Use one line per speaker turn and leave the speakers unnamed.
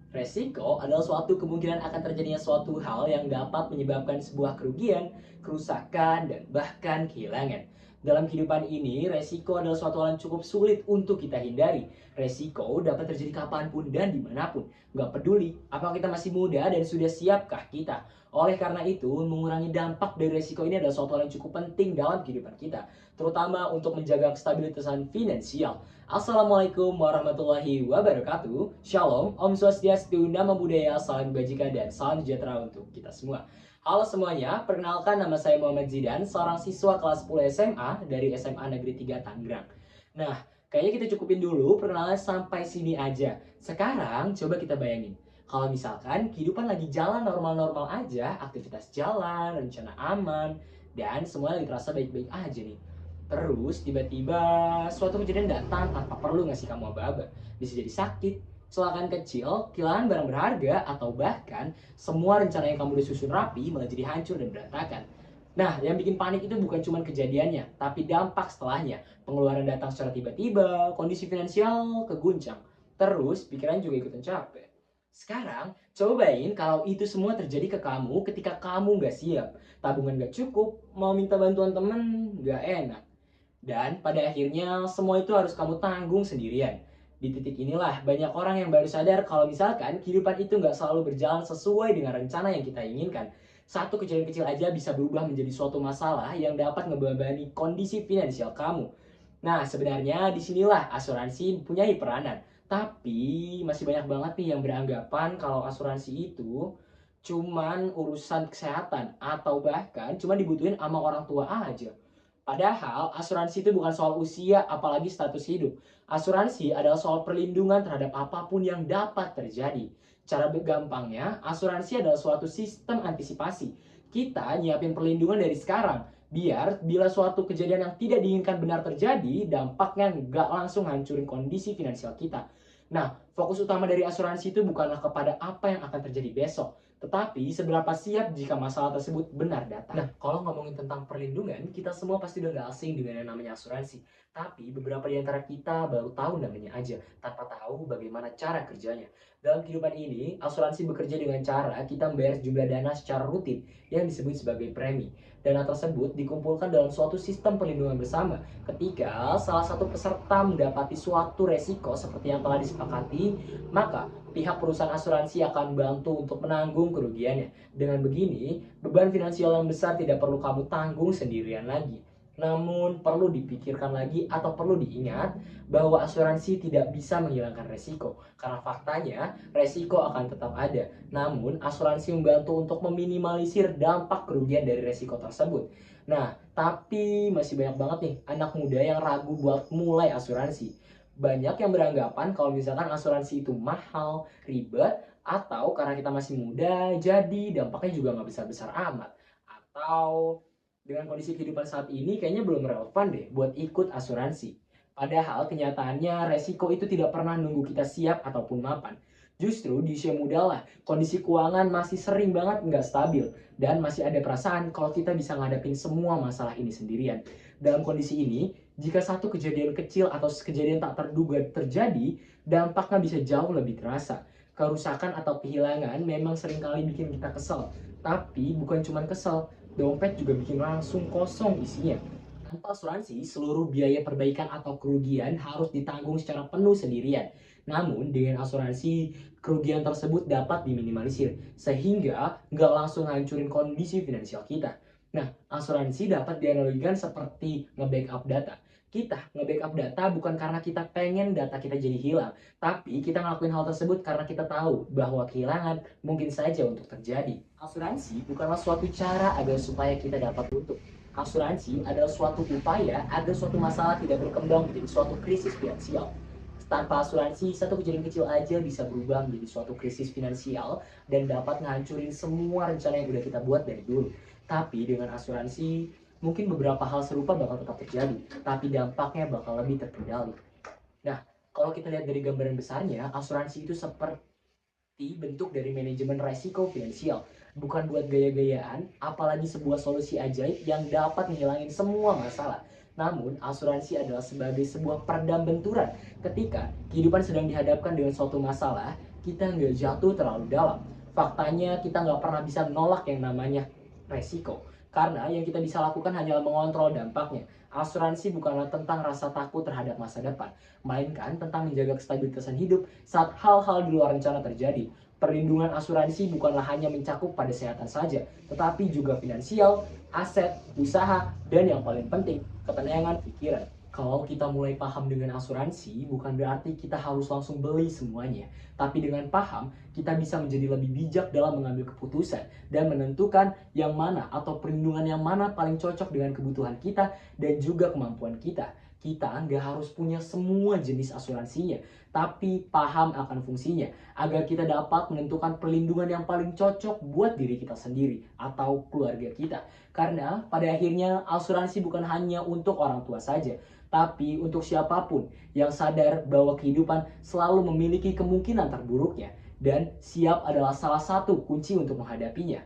Resiko adalah suatu kemungkinan akan terjadinya suatu hal yang dapat menyebabkan sebuah kerugian, kerusakan, dan bahkan kehilangan. Dalam kehidupan ini, resiko adalah suatu hal yang cukup sulit untuk kita hindari. Resiko dapat terjadi kapanpun dan dimanapun. Nggak peduli apakah kita masih muda dan sudah siapkah kita. Oleh karena itu, mengurangi dampak dari resiko ini adalah suatu hal yang cukup penting dalam kehidupan kita. Terutama untuk menjaga kestabilitasan finansial. Assalamualaikum warahmatullahi wabarakatuh. Shalom, Om Swastiastu, Namo Buddhaya, salam kebajikan dan salam sejahtera untuk kita semua. Halo semuanya, perkenalkan nama saya Muhammad Zidan, seorang siswa kelas 10 SMA dari SMA Negeri 3 Tangerang. Nah, kayaknya kita cukupin dulu perkenalan sampai sini aja. Sekarang coba kita bayangin, kalau misalkan kehidupan lagi jalan normal-normal aja, aktivitas jalan, rencana aman, dan semuanya lagi terasa baik-baik aja nih. Terus tiba-tiba suatu kejadian datang tanpa perlu ngasih kamu aba-aba. Bisa jadi sakit, kecelakaan kecil, kehilangan barang berharga, atau bahkan semua rencana yang kamu udah susun rapi malah jadi hancur dan berantakan. Nah, yang bikin panik itu bukan cuma kejadiannya, tapi dampak setelahnya. Pengeluaran datang secara tiba-tiba, kondisi finansial keguncang. Terus, pikiran juga ikutan capek. Sekarang, cobain kalau itu semua terjadi ke kamu ketika kamu nggak siap. Tabungan nggak cukup, mau minta bantuan temen nggak enak. Dan pada akhirnya semua itu harus kamu tanggung sendirian. Di titik inilah banyak orang yang baru sadar kalau misalkan kehidupan itu nggak selalu berjalan sesuai dengan rencana yang kita inginkan. Satu kejadian kecil aja bisa berubah menjadi suatu masalah yang dapat ngebebani kondisi finansial kamu. Nah, sebenarnya disinilah asuransi mempunyai peranan. Tapi masih banyak banget nih yang beranggapan kalau asuransi itu cuman urusan kesehatan atau bahkan cuma dibutuhin sama orang tua aja. Padahal asuransi itu bukan soal usia apalagi status hidup. Asuransi adalah soal perlindungan terhadap apapun yang dapat terjadi. Cara gampangnya, asuransi adalah suatu sistem antisipasi. Kita nyiapin perlindungan dari sekarang, biar bila suatu kejadian yang tidak diinginkan benar terjadi, dampaknya nggak langsung hancurin kondisi finansial kita. Nah, fokus utama dari asuransi itu bukanlah kepada apa yang akan terjadi besok, tetapi seberapa siap jika masalah tersebut benar datang. Nah, kalau ngomongin tentang perlindungan, kita semua pasti udah gak asing dengan yang namanya asuransi. Tapi beberapa di antara kita baru tahu namanya aja, tanpa tahu bagaimana cara kerjanya. Dalam kehidupan ini, asuransi bekerja dengan cara kita membayar jumlah dana secara rutin yang disebut sebagai premi. Dana tersebut dikumpulkan dalam suatu sistem perlindungan bersama. Ketika salah satu peserta mendapati suatu resiko seperti yang telah disepakati, maka pihak perusahaan asuransi akan bantu untuk menanggung kerugiannya. Dengan begini, beban finansial yang besar tidak perlu kamu tanggung sendirian lagi. Namun perlu dipikirkan lagi atau perlu diingat bahwa asuransi tidak bisa menghilangkan resiko. Karena faktanya resiko akan tetap ada. Namun asuransi membantu untuk meminimalisir dampak kerugian dari resiko tersebut. Nah, tapi masih banyak banget nih anak muda yang ragu buat mulai asuransi. Banyak yang beranggapan kalau misalkan asuransi itu mahal, ribet, atau karena kita masih muda, jadi dampaknya juga nggak besar-besar amat. Atau dengan kondisi kehidupan saat ini kayaknya belum relevan deh buat ikut asuransi. Padahal kenyataannya resiko itu tidak pernah nunggu kita siap ataupun mapan. Justru di usia muda lah, kondisi keuangan masih sering banget nggak stabil. Dan masih ada perasaan kalau kita bisa ngadepin semua masalah ini sendirian. Dalam kondisi ini, jika satu kejadian kecil atau kejadian tak terduga terjadi, dampaknya bisa jauh lebih terasa. Kerusakan atau kehilangan memang seringkali bikin kita kesel. Tapi bukan cuma kesel, dompet juga bikin langsung kosong isinya. Tanpa asuransi, seluruh biaya perbaikan atau kerugian harus ditanggung secara penuh sendirian. Namun, dengan asuransi, kerugian tersebut dapat diminimalisir, sehingga nggak langsung hancurin kondisi finansial kita. Nah, asuransi dapat dianalogikan seperti nge-backup data. Kita nge-backup data bukan karena kita pengen data kita jadi hilang, tapi kita ngelakuin hal tersebut karena kita tahu bahwa kehilangan mungkin saja untuk terjadi. Asuransi bukanlah suatu cara agar supaya kita dapat untung. Asuransi adalah suatu upaya agar suatu masalah tidak berkembang menjadi suatu krisis finansial. Tanpa asuransi, satu kejadian kecil aja bisa berubah menjadi suatu krisis finansial dan dapat ngancurin semua rencana yang udah kita buat dari dulu. Tapi dengan asuransi, mungkin beberapa hal serupa bakal tetap terjadi, tapi dampaknya bakal lebih terkendali. Nah, kalau kita lihat dari gambaran besarnya, asuransi itu seperti bentuk dari manajemen resiko finansial. Bukan buat gaya-gayaan, apalagi sebuah solusi ajaib yang dapat menghilangin semua masalah. Namun, asuransi adalah sebagai sebuah peredam benturan ketika kehidupan sedang dihadapkan dengan suatu masalah kita nggak jatuh terlalu dalam. Faktanya kita nggak pernah bisa menolak yang namanya resiko. Karena yang kita bisa lakukan hanyalah mengontrol dampaknya. Asuransi bukanlah tentang rasa takut terhadap masa depan, melainkan tentang menjaga kestabilitasan hidup saat hal-hal di luar rencana terjadi. Perlindungan asuransi bukanlah hanya mencakup pada kesehatan saja, tetapi juga finansial, aset, usaha, dan yang paling penting, ketenangan pikiran. Kalau kita mulai paham dengan asuransi, bukan berarti kita harus langsung beli semuanya. Tapi dengan paham, kita bisa menjadi lebih bijak dalam mengambil keputusan dan menentukan yang mana atau perlindungan yang mana paling cocok dengan kebutuhan kita dan juga kemampuan kita. Kita nggak harus punya semua jenis asuransinya, tapi paham akan fungsinya agar kita dapat menentukan perlindungan yang paling cocok buat diri kita sendiri atau keluarga kita. Karena pada akhirnya asuransi bukan hanya untuk orang tua saja, tapi untuk siapapun yang sadar bahwa kehidupan selalu memiliki kemungkinan terburuknya dan siap adalah salah satu kunci untuk menghadapinya.